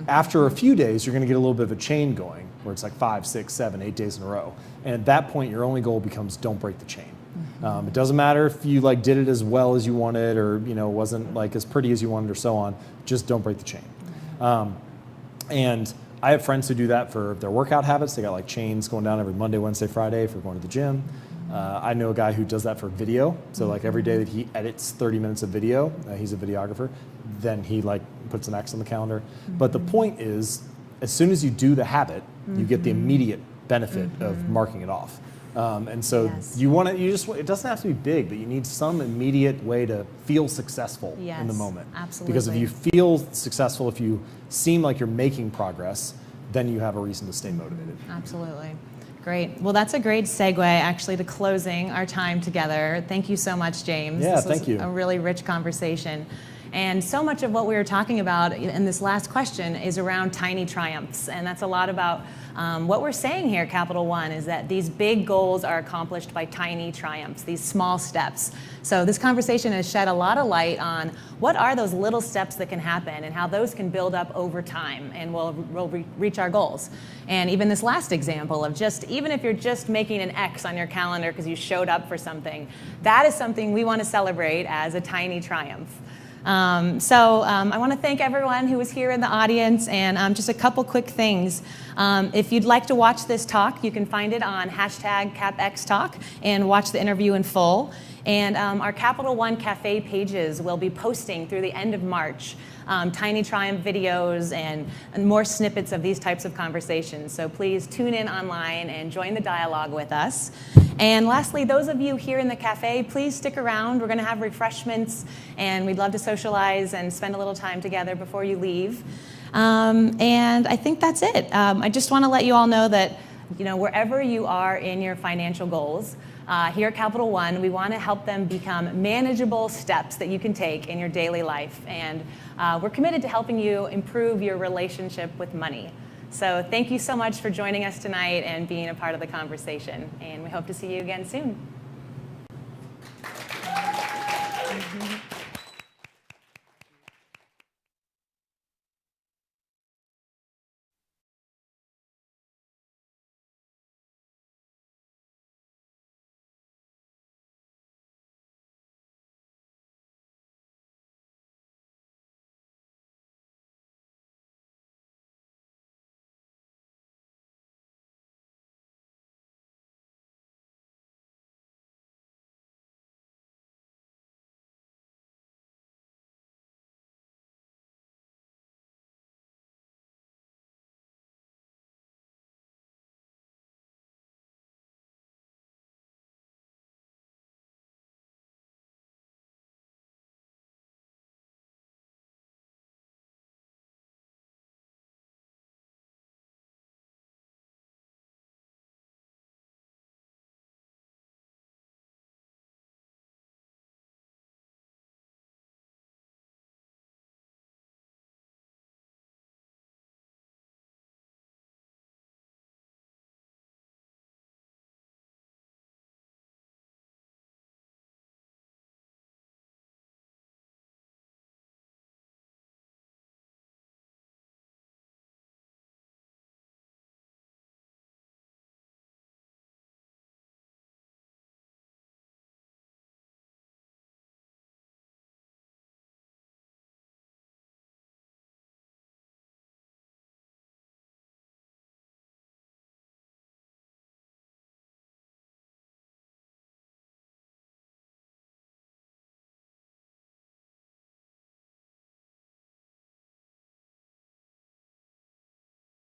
After a few days, you're going to get a little bit of a chain going where it's like 5, 6, 7, 8 days in a row. And at that point, your only goal becomes don't break the chain. It doesn't matter if you did it as well as you wanted or wasn't as pretty as you wanted or so on. Just don't break the chain. And I have friends who do that for their workout habits. They got chains going down every Monday, Wednesday, Friday for going to the gym. I know a guy who does that for video. So every day that he edits 30 minutes of video, he's a videographer, then he puts an X on the calendar. But the point is, as soon as you do the habit, you get the immediate benefit of marking it off. And so Yes. it doesn't have to be big, but you need some immediate way to feel successful in the Yes, moment. absolutely. Because if you feel successful, if you seem like you're making progress, then you have a reason to stay motivated. Absolutely. Great. Well, that's a great segue, actually, to closing our time together. Thank you so much, James. Yeah, this was thank you. a really rich conversation. And so much of what we were talking about in this last question is around tiny triumphs. And that's a lot about what we're saying here at Capital One is that these big goals are accomplished by tiny triumphs, these small steps. So this conversation has shed a lot of light on what are those little steps that can happen and how those can build up over time and we'll reach our goals. And even this last example of even if you're just making an X on your calendar because you showed up for something, that is something we want to celebrate as a tiny triumph. I want to thank everyone who was here in the audience, and just a couple quick things. If you'd like to watch this talk, you can find it on #CapXTalk and watch the interview in full. And our Capital One Cafe pages will be posting through the end of March tiny triumph videos and more snippets of these types of conversations. So please tune in online and join the dialogue with us. And lastly, those of you here in the cafe, please stick around. We're going to have refreshments, and we'd love to socialize and spend a little time together before you leave. And I think that's it. I just want to let you all know that wherever you are in your financial goals, here at Capital One, we want to help them become manageable steps that you can take in your daily life. And we're committed to helping you improve your relationship with money. So thank you so much for joining us tonight and being a part of the conversation. And we hope to see you again soon.